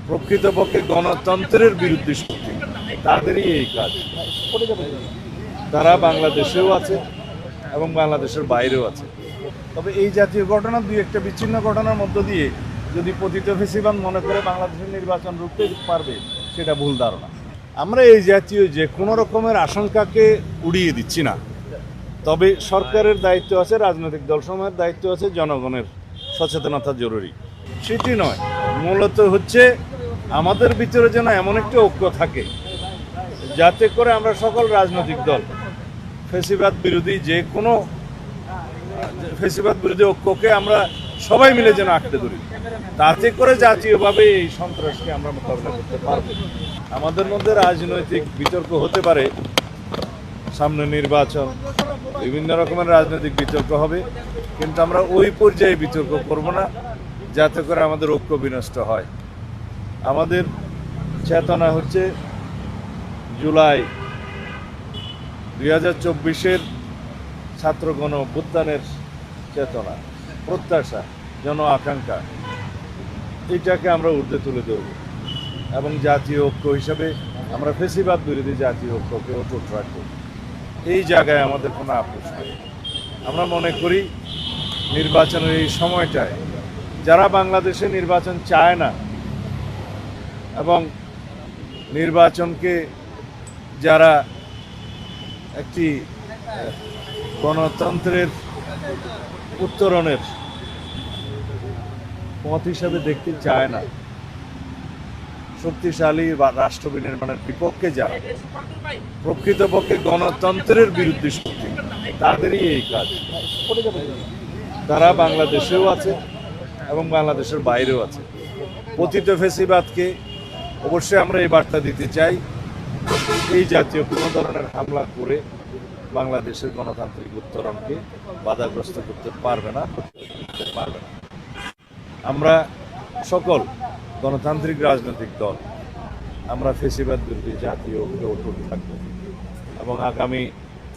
প্রকৃতপক্ষে গণতন্ত্রের বিরুদ্ধে শক্তি, তাদেরই এই কাজ। তারা বাংলাদেশেও আছে এবং বাংলাদেশের বাইরেও আছে। তবে এই জাতীয় ঘটনা দুই একটা বিচ্ছিন্ন ঘটনার মধ্য দিয়ে যদি পতিত ফেসিবাদ মনে করে বাংলাদেশের নির্বাচন রুখতে পারবে, সেটা ভুল ধারণা। আমরা এই জাতীয় যে কোনো রকমের আশঙ্কাকে উড়িয়ে দিচ্ছি না, তবে সরকারের দায়িত্ব আছে, রাজনৈতিক দলসমূহের দায়িত্ব আছে, জনগণের সচেতনতা জরুরি। সেটি নয়, মূলত হচ্ছে আমাদের ভিতরে যেন এমন একটা ঐক্য থাকে যাতে করে আমরা সকল রাজনৈতিক দল ফেসিবাদ বিরোধী যে কোনো ফেসিবাদ বিরোধী ঐক্যকে আমরা সবাই মিলে যেন আঁকড়ে ধরি, তাতে করে জাতীয়ভাবে এই সন্ত্রাসকে আমরা মোকাবিলা করতে পারব। আমাদের মধ্যে রাজনৈতিক বিতর্ক হতে পারে, সামনে নির্বাচন, বিভিন্ন রকমের রাজনৈতিক বিতর্ক হবে, কিন্তু আমরা ওই পর্যায়ে বিতর্ক করব না যাতে করে আমাদের ঐক্য বিনষ্ট হয়। আমাদের চেতনা হচ্ছে জুলাই 2024-এর ছাত্র গণ অভ্যুত্থানের চেতনা, প্রত্যাশা, জন আকাঙ্ক্ষা, এটাকে আমরা ঊর্ধ্বে তুলে ধরব এবং জাতীয় ঐক্য হিসাবে আমরা ফেসিবাদ বিরোধী জাতীয় ঐক্যকে অটুট রাখব। এই জায়গায় আমাদের কোনো আপোষ নেই। আমরা মনে করি নির্বাচনের এই সময়টায় যারা বাংলাদেশে নির্বাচন চায় না এবং নির্বাচনকে যারা একটি গণতন্ত্রের উত্তরণের পথ হিসাবে দেখতে চায় না, শক্তিশালী বা রাষ্ট্র বিনির্মাণের বিপক্ষে যারা প্রকৃতপক্ষে গণতন্ত্রের বিরুদ্ধে শক্তি, তাদেরই এই কাজ। তারা বাংলাদেশেও আছে এবং বাংলাদেশের বাইরেও আছে। পতিত ফেসিবাদকে অবশ্যই আমরা এই বার্তা দিতে চাই, এই জাতীয় কোনো ধরনের হামলা করে বাংলাদেশের গণতান্ত্রিক উত্তরণকে বাধাগ্রস্ত করতে পারবে না। আমরা সকল গণতান্ত্রিক রাজনৈতিক দল আমরা ফেসিবাদ বিরোধী জাতীয় ঐক্যে অটুট থাকব এবং আগামী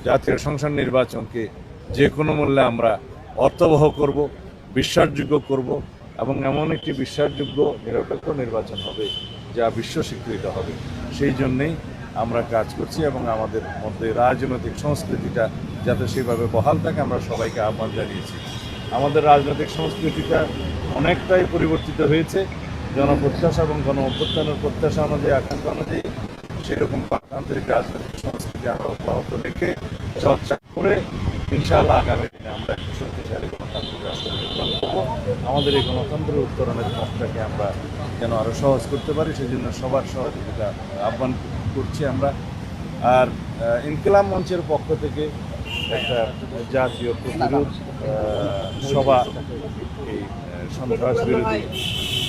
জাতীয় সংসদ নির্বাচনকে যে কোনো মূল্যে আমরা অর্থবহ করব, বিশ্বাসযোগ্য করব এবং এমন একটি বিশ্বাসযোগ্য নিরপেক্ষ নির্বাচন হবে যা বিশ্ব স্বীকৃত হবে। সেই জন্যেই আমরা কাজ করছি এবং আমাদের মধ্যে রাজনৈতিক সংস্কৃতিটা যাতে সেভাবে বহাল থাকে আমরা সবাইকে আহ্বান জানিয়েছি। আমাদের রাজনৈতিক সংস্কৃতিটা অনেকটাই পরিবর্তিত হয়েছে, জনপ্রত্যাশা এবং গণ অভ্যুত্থানের প্রত্যাশা অনুযায়ী, আকাঙ্ক্ষা অনুযায়ী সেরকম গণতান্ত্রিক রাজনৈতিক সংস্কৃতি আমরা অব্যাহত রেখে চর্চা করে ইনশাআল্লাহ আগামী দিনে আমরা একটি শক্তিশালী গণতান্ত্রিক রাষ্ট্র নির্মাণ করব। আমাদের এই গণতন্ত্রের উত্তরণের পথটাকে আমরা যেন আরও সহজ করতে পারি, সেই জন্য সবার সহযোগিতা আহ্বান করছি আমরা। আর ইনকিলাব মঞ্চের পক্ষ থেকে একটা জাতীয় প্রতিরোধ সভা এই সন্ত্রাস বিরোধী,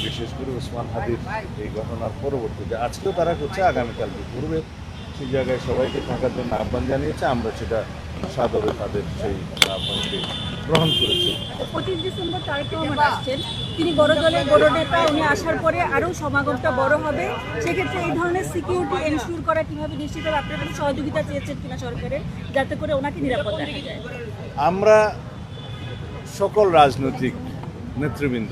বিশেষ করে ওসমান হাদির এই ঘটনার পরবর্তীতে আজকেও তারা করছে, আগামীকাল পূর্বে সেই জায়গায় সবাইকে থাকার জন্য আহ্বান জানিয়েছে। আমরা সেটা সাদরে তাদের সেই আহ্বানকে গ্রহণ করেছি। 25 ডিসেম্বর তারেক রহমান আসছেন, তিনি বড় দলের বড় নেতা, উনি আসার পরে আরও সমাগমটা বড় হবে। সেক্ষেত্রে এই ধরনের সিকিউরিটি এনশিওর করা কীভাবে নিশ্চিত হবে? আপনার কাছে সহযোগিতা চেয়েছেন কিনা সরকারের, যাতে করে ওনাকে নিরাপদ রাখা যায়? আমরা সকল রাজনৈতিক নেতৃবৃন্দ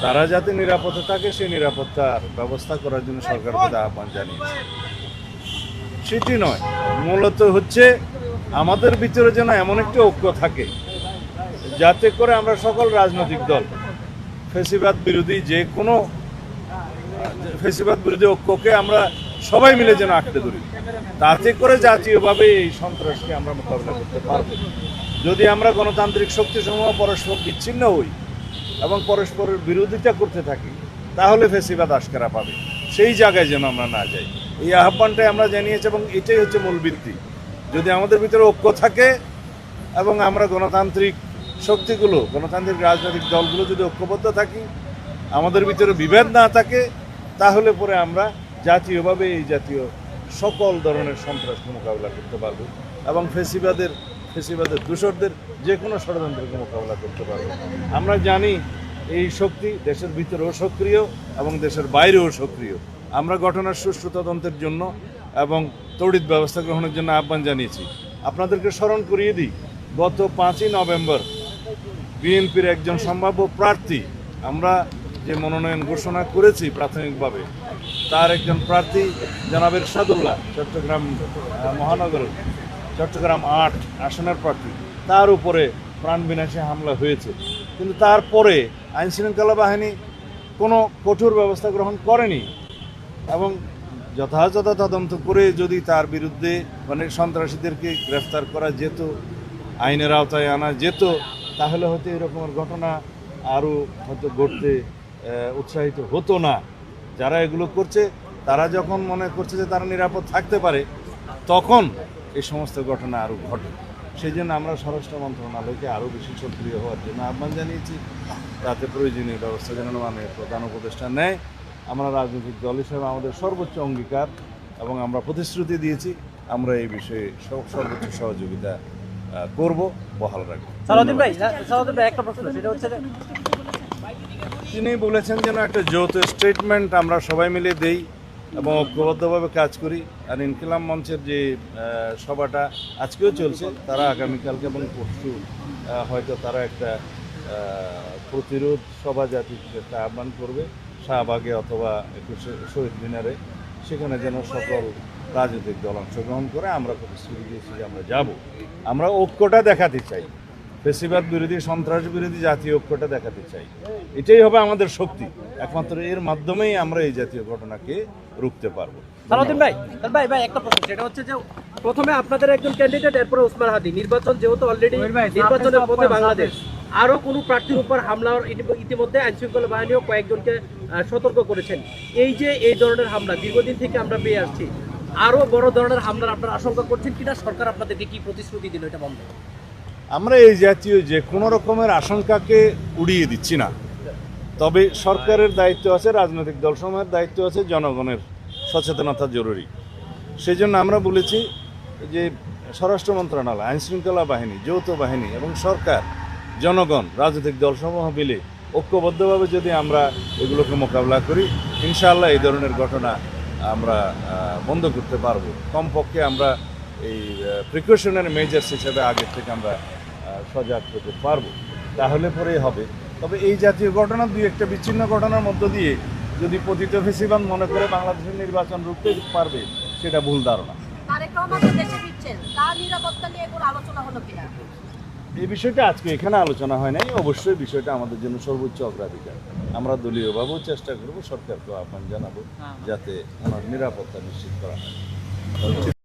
তারা যাতে নিরাপদে থাকে সেই নিরাপত্তার ব্যবস্থা করার জন্য সরকারকে আহ্বান জানিয়েছে। সেটি নয়, মূলত হচ্ছে আমাদের ভিতরে যেন এমন একটা ঐক্য থাকে যাতে করে আমরা সকল রাজনৈতিক দল ফেসিবাদ বিরোধী যে কোনো ফেসিবাদ বিরোধী ঐক্যকে আমরা সবাই মিলে যেন আঁকড়ে ধরি, তাতে করে জাতীয়ভাবে এই সন্ত্রাসকে আমরা মোকাবিলা করতে পারব। যদি আমরা গণতান্ত্রিক শক্তিসমূহ পরস্পর বিচ্ছিন্ন হই এবং পরস্পরের বিরোধিতা করতে থাকি, তাহলে ফেসিবাদ আশকারা পাবে। সেই জায়গায় যেন আমরা না যাই, এই আহ্বানটাই আমরা জানিয়েছি এবং এটাই হচ্ছে মূল ভিত্তি। যদি আমাদের ভিতরে ঐক্য থাকে এবং আমরা গণতান্ত্রিক শক্তিগুলো, গণতান্ত্রিক রাজনৈতিক দলগুলো যদি ঐক্যবদ্ধ থাকি, আমাদের ভিতরে বিভেদ না থাকে, তাহলে পরে আমরা জাতীয়ভাবে এই জাতীয় সকল ধরনের সন্ত্রাসকে মোকাবিলা করতে পারবো এবং ফেসিবাদের দূষরদের যে কোনো ষড়যন্ত্রকে মোকাবিলা করতে পারবো। আমরা জানি এই শক্তি দেশের ভিতরেও সক্রিয় এবং দেশের বাইরেও সক্রিয়। আমরা ঘটনার সুষ্ঠু তদন্তের জন্য এবং তড়িৎ ব্যবস্থা গ্রহণের জন্য আহ্বান জানিয়েছি। আপনাদেরকে স্মরণ করিয়ে দিই, গত 5ই নভেম্বর বিএনপির একজন সম্ভাব্য প্রার্থী আমরা যে মনোনয়ন ঘোষণা করেছি প্রাথমিকভাবে, তার একজন প্রার্থী জনাব এরশাদুল্লাহ, চট্টগ্রাম মহানগরের চট্টগ্রাম ৮ আসনের প্রার্থী, তার উপরে প্রাণবিনাশী হামলা হয়েছে। কিন্তু তারপরে আইনশৃঙ্খলা বাহিনী কোনো কঠোর ব্যবস্থা গ্রহণ করেনি এবং যথাযথ তদন্ত করে যদি তার বিরুদ্ধে মানে সন্ত্রাসীদেরকে গ্রেফতার করা যেত, আইনের আওতায় আনা যেত, তাহলে হয়তো এরকমের ঘটনা আরও হয়তো ঘটতে উৎসাহিত হতো না। যারা এগুলো করছে তারা যখন মনে করছে যে তারা নিরাপদ থাকতে পারে, তখন এই সমস্ত ঘটনা আরও ঘটে। সেই জন্য আমরা স্বরাষ্ট্র মন্ত্রণালয়কে আরও বেশি সক্রিয় হওয়ার জন্য আহ্বান জানিয়েছি, তাতে প্রয়োজনীয় ব্যবস্থা যেন মাননীয় প্রধান উপদেষ্টা নেয়। আমরা রাজনৈতিক দল হিসেবে আমাদের সর্বোচ্চ অঙ্গীকার এবং আমরা প্রতিশ্রুতি দিয়েছি আমরা এই বিষয়ে সর্বোচ্চ সহযোগিতা করব, বহাল রাখবো। সালাউদ্দিন ভাই একটা প্রশ্ন, সেটা হচ্ছে যে তিনি বলেছেন যেন একটা যৌথ স্টেটমেন্ট আমরা সবাই মিলে দেই এবং ঐক্যবদ্ধভাবে কাজ করি। আর ইনকিলাব মঞ্চের যে সভাটা আজকেও চলছে, তারা আগামীকালকে এবং পরশু হয়তো তারা একটা প্রতিরোধ সভা জাতির একটা আহ্বান করবে শাহবাগে অথবা 21শে শহীদ মিনারে। সেখানে যেন সকল রাজনৈতিক দল অংশগ্রহণ করে। আমরা প্রতিশ্রুতি দিয়েছি যে আমরা যাব। আমরা ঐক্যটা দেখাতে চাই, ফেসিবাদ বিরোধী, সন্ত্রাস বিরোধী জাতীয় ঐক্যটা দেখাতে চাই। এটাই হবে আমাদের শক্তি। একমাত্র এর মাধ্যমেই আমরা এই জাতীয় ঘটনাকে রুখতে পারবো। সালাউদ্দিন ভাই একটা প্রশ্ন, সেটা হচ্ছে যে প্রথমে আপনাদের একজন ক্যান্ডিডেট, এরপরে ওসমান হাদি, নির্বাচন যেহেতু অলরেডি নির্বাচনের পথে বাংলাদেশ, আরো কোনো প্রার্থীর উপর হামলার ইতিমধ্যে আইনশৃঙ্খলা বাহিনীও কয়েকজনকে সতর্ক করেছেন। এই যে এই ধরনের হামলা দীর্ঘদিন থেকে আমরা পেয়ে আসছি, আরো বড় ধরনের হামলার আপনারা আশঙ্কা করছেন কিনা? সরকার আপনাদেরকে কি প্রতিশ্রুতি দিল এটা বন্ধ? আমরা এই জাতীয় যে কোনো রকমের আশঙ্কাকে উড়িয়ে দিচ্ছি না, তবে সরকারের দায়িত্ব আছে, রাজনৈতিক দলসমূহের দায়িত্ব আছে, জনগণের সচেতনতা জরুরি। সেই জন্য আমরা বলেছি যে স্বরাষ্ট্র মন্ত্রণালয়, আইনশৃঙ্খলা বাহিনী, যৌথ বাহিনী এবং সরকার, জনগণ, রাজনৈতিক দলসমূহ মিলে ঐক্যবদ্ধভাবে যদি আমরা এগুলোকে মোকাবিলা করি, ইনশাআল্লাহ এই ধরনের ঘটনা আমরা বন্ধ করতে পারবো। কমপক্ষে আমরা এই প্রিকশনারি মেজার্স হিসেবে আগের থেকে আমরা সজাগ হতে পারবো, তাহলে পরেই হবে। তবে এই জাতীয় ঘটনা দুই একটা বিচ্ছিন্ন ঘটনার মধ্য দিয়ে যদি পতিত ফেসিবাদ মনে করে বাংলাদেশের নির্বাচন রুখতে পারবে, সেটা ভুল ধারণা। এই বিষয়টা আজকে এখানে আলোচনা হয় নাই। অবশ্যই বিষয়টা আমাদের জন্য সর্বোচ্চ অগ্রাধিকার। আমরা দলীয়ভাবেও চেষ্টা করব, সরকারকেও আহ্বান জানাবো যাতে ওনার নিরাপত্তা নিশ্চিত করা হয়।